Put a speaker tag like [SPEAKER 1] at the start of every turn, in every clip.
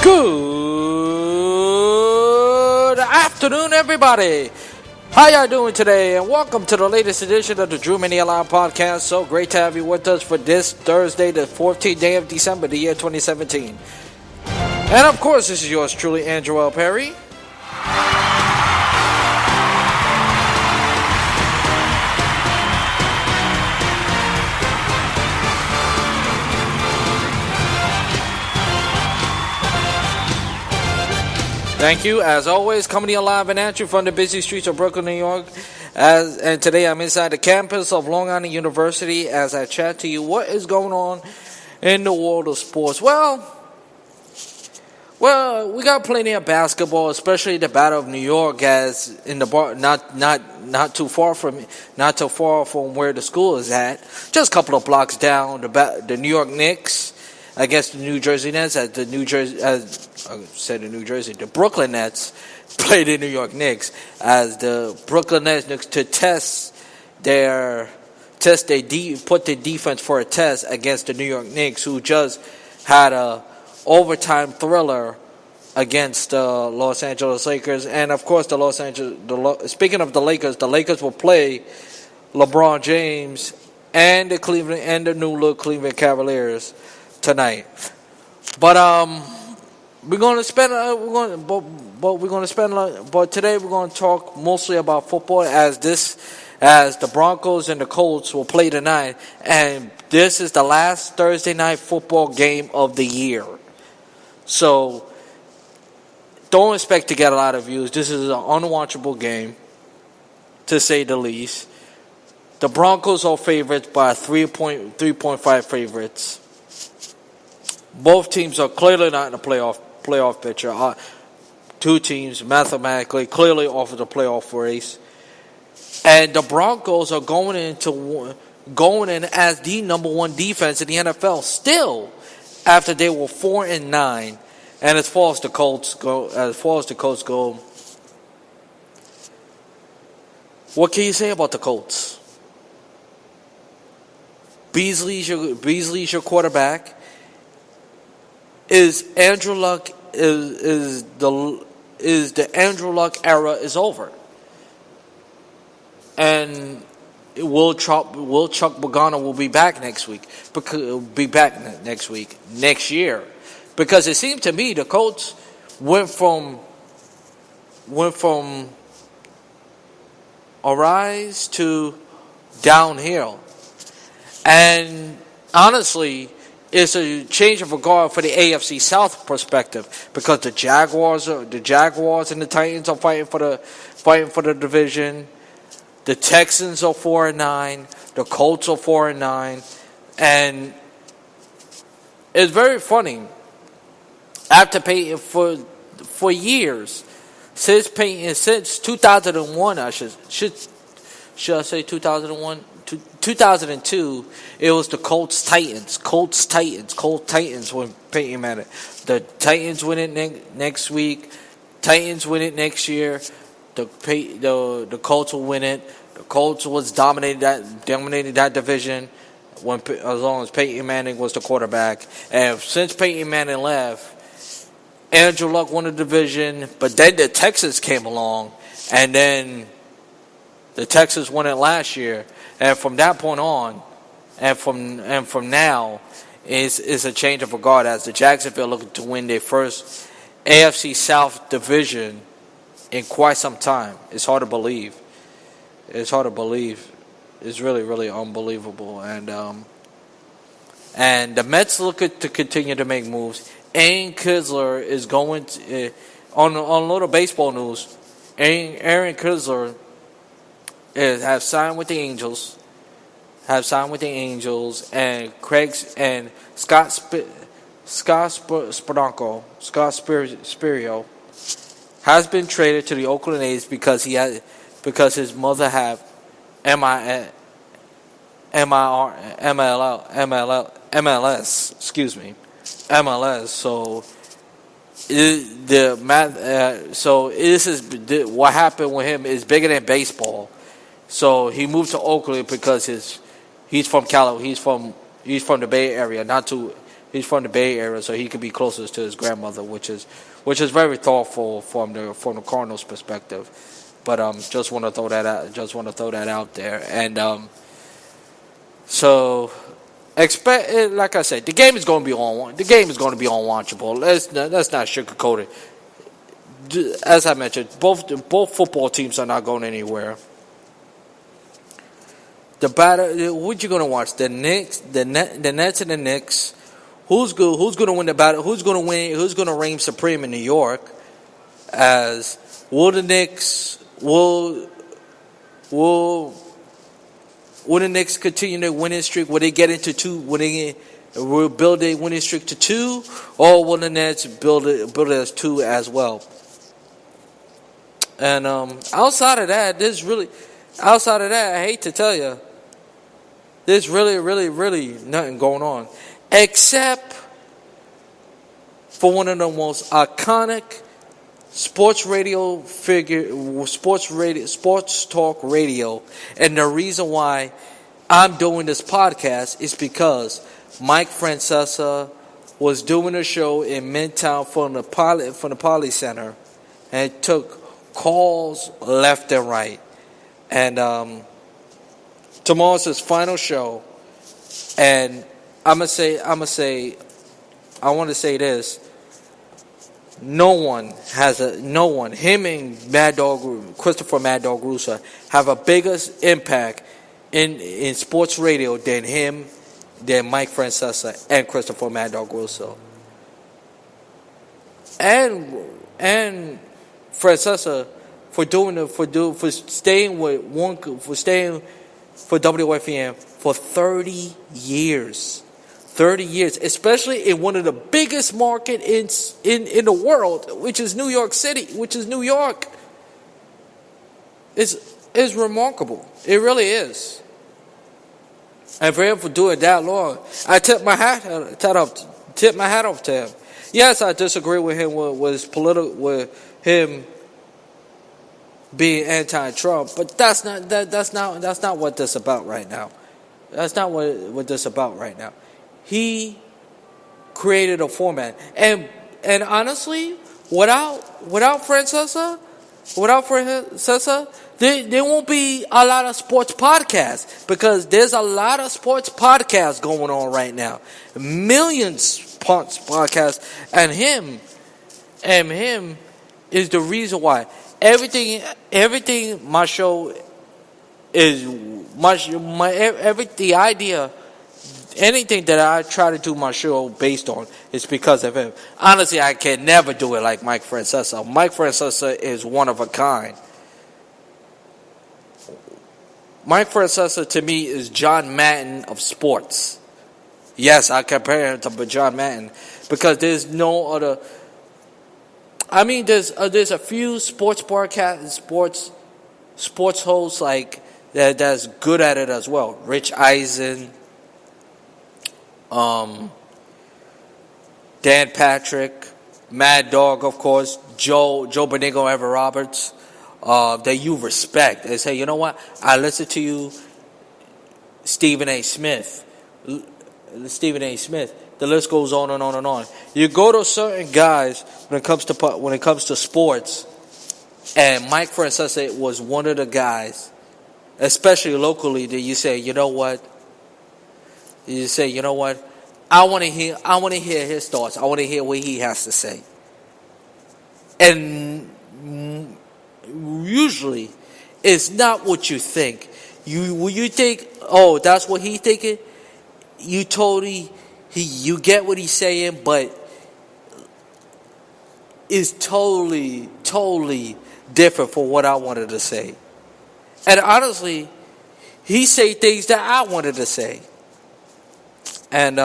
[SPEAKER 1] Good afternoon, everybody. How y'all doing today? And welcome to the latest edition of the Drew Mini Alive podcast. So great to have you with us for this Thursday, the 14th day of December, the year 2017. And of course, this is yours truly, Andrew L. Perry. Thank you, as always, coming to you live and at you from the busy streets of Brooklyn, New York. And today I'm inside the campus of Long Island University as I chat to you what is going on in the world of sports. Well, we got plenty of basketball, especially the Battle of New York, as in the bar, not too far from where the school is at. Just a couple of blocks down, the New York Knicks against the New Jersey Nets, the Brooklyn Nets played the New York Knicks, as the Brooklyn Nets to put their defense for a test against the New York Knicks, who just had a overtime thriller against the Los Angeles Lakers. And of course, speaking of the Lakers will play LeBron James and the new look Cleveland Cavaliers tonight. But today we're going to talk mostly about football, as the Broncos and the Colts will play tonight, and this is the last Thursday night football game of the year. So don't expect to get a lot of views. This is an unwatchable game, to say the least. The Broncos are favorites by 3.5 favorites. Both teams are clearly not in the playoff picture. Two teams mathematically clearly offer the playoff race, and the Broncos are going in as the number one defense in the NFL still, after they were 4-9. And as far as the Colts go, what can you say about the Colts? Beasley's your quarterback. Is Andrew Luck is the Andrew Luck era is over, and Chuck Pagano will be back next year, because it seems to me the Colts went from a rise to downhill, and honestly, it's a change of regard for the AFC South perspective, because the Jaguars and the Titans are fighting for the division. The Texans are 4-9. The Colts are 4-9, and it's very funny. After Peyton for years, since 2001, I should I say 2001. 2002, it was the Colts Titans when Peyton Manning. The Titans win it next week. Titans win it next year. The Colts will win it. The Colts was dominated that division as long as Peyton Manning was the quarterback. And since Peyton Manning left, Andrew Luck won the division, but then the Texans came along, and then the Texans won it last year. And from that point on, and from now, is a change of regard, as the Jacksonville looking to win their first AFC South division in quite some time. It's hard to believe. It's really, really unbelievable. And the Mets looking to continue to make moves. Aaron Kinsler is going to, on a little baseball news. Aaron Kinsler have signed with the Angels. And Scott Spirio has been traded to the Oakland A's because his mother have MLS. So this is what happened with him is bigger than baseball. So he moved to Oakland because he's from the Bay Area, not too He's from the Bay Area, so he could be closest to his grandmother, which is very thoughtful from the Cardinals' perspective. But just want to throw that out. Just want to throw that out there. And so expect, like I said, the game is going to be on. The game is going to be unwatchable. Let's not sugarcoat it. As I mentioned, both football teams are not going anywhere. The battle. What you going to watch? The Nets and the Knicks. Who's good? Who's going to win the battle? Who's going to win? Who's going to reign supreme in New York? As will the Knicks will the Knicks continue their winning streak? Will they get into two? Will build a winning streak to 2, or will the Nets build it as 2 as well? And outside of that, I hate to tell you, there's really nothing going on, except for one of the most iconic sports talk radio, and the reason why I'm doing this podcast is because Mike Francesa was doing a show in Midtown from the Poly Center, and took calls left and right. And tomorrow's his final show, and I want to say this. No one, him and Christopher Mad Dog Russo have a biggest impact in sports radio than Mike Francesa and Christopher Mad Dog Russo. And Francesa for staying for WFM for 30 years. 30 years, especially in one of the biggest markets in the world, which is New York City, which is New York, is remarkable. It really is. And for him for doing that long, I tip my hat off to him. Yes, I disagree with him with him being anti-Trump, but that's not what this about right now. That's not what this about right now. He created a format, and honestly, without Francesa, there won't be a lot of sports podcasts, because there's a lot of sports podcasts going on right now, millions sports podcasts, and him is the reason why everything my show is the idea. Anything that I try to do my show based on is because of him. Honestly, I can never do it like Mike Francesa. Mike Francesa is one of a kind. Mike Francesa, to me, is John Madden of sports. Yes, I compare him to John Madden, because there's no other. I mean, there's a few sports hosts like that's good at it as well. Rich Eisen. Dan Patrick, Mad Dog, of course, Joe Benigno, Ever Roberts, that you respect and say, you know what, I listen to you, Stephen A. Smith. The list goes on and on and on. You go to certain guys when it comes to sports, and Mike Francesa was one of the guys, especially locally, that you say, you know what. You say, you know what? I want to hear his thoughts. I want to hear what he has to say. And usually, it's not what you think. You think, oh, that's what he thinking. You you get what he's saying, but it's totally different from what I wanted to say. And honestly, he say things that I wanted to say. And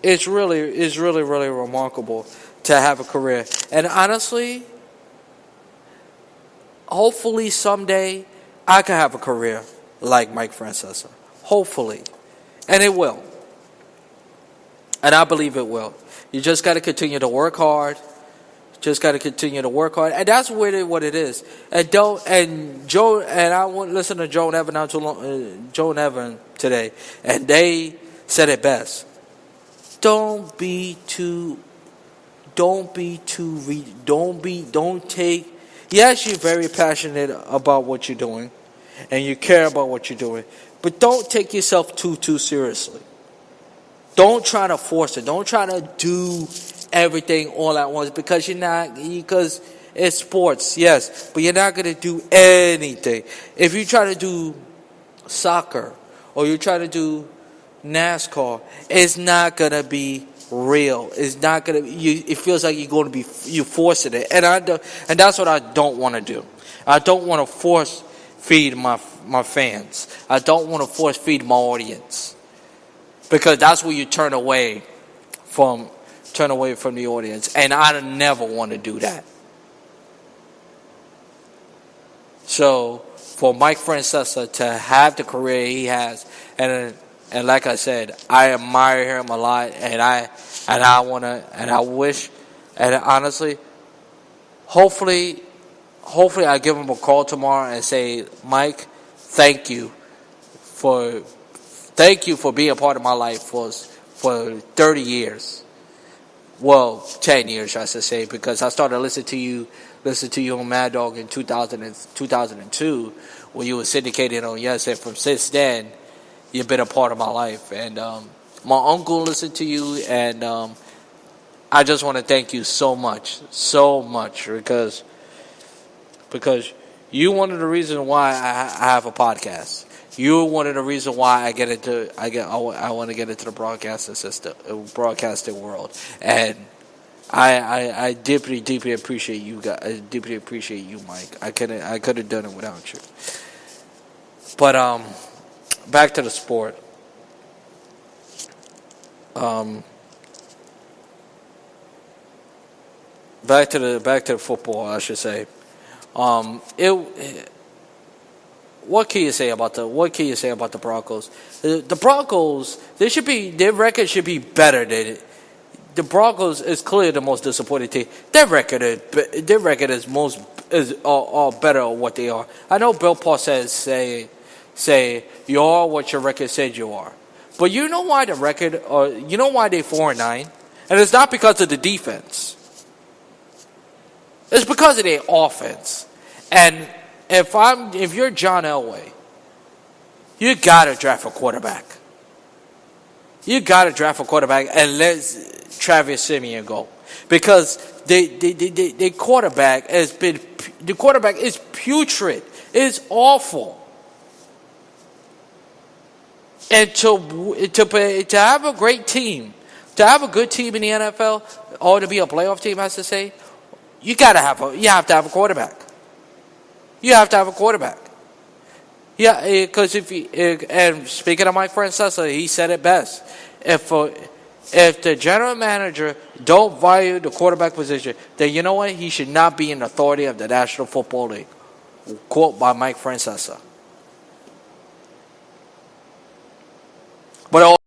[SPEAKER 1] it's really remarkable to have a career. And honestly, hopefully someday I can have a career like Mike Francesa. Hopefully. And it will. And I believe it will. You just got to continue to work hard. And that's really what it is. I won't listen to Joe and Evan today, and they said it best. don't be too. Don't take. Yes, you're very passionate about what you're doing, and you care about what you're doing, but don't take yourself too seriously. Don't try to force it. Don't try to do everything all at once because because it's sports, yes, but you're not going to do anything. If you try to do soccer or you try to do NASCAR, it's not going to be real. It's not going to it feels like you're going to be you forcing it. And and that's what I don't want to do. I don't want to force feed my fans. I don't want to force feed my audience. Because that's where you turn away from the audience. And I never want to do that. So for Mike Francesa to have the career he has, and like I said, I admire him a lot, and I wish, and honestly, hopefully I give him a call tomorrow and say, Mike, thank you for being a part of my life for 30 years. Well, 10 years, I should say, because I started listening to you on Mad Dog in 2002 when you were syndicated on Yes, and from since then, you've been a part of my life. And my uncle listened to you, and I just want to thank you so much, because you're one of the reasons why I have a podcast. You're one of the reasons why I want to get into the broadcasting world, and I deeply appreciate you guys. I deeply appreciate you, Mike. I could have done it without you. But back to the sport. Back to the football, I should say. What can you say about the Broncos? The Broncos, their record should be better than it. The Broncos is clearly the most disappointing team. Their record is better than what they are. I know Bill Parcells say you are what your record said you are, but you know why you know why they're 4-9, and it's not because of the defense. It's because of their offense. And if you're John Elway, you gotta draft a quarterback. You gotta draft a quarterback and let Travis Simeon go, because the quarterback is putrid. It's awful. And to have a great team, to have a good team in the NFL, or to be a playoff team, I should say, you have to have a quarterback. You have to have a quarterback. Yeah, because and speaking of Mike Francesa, he said it best. If the general manager don't value the quarterback position, then you know what? He should not be in authority of the National Football League. Quote by Mike Francesa. But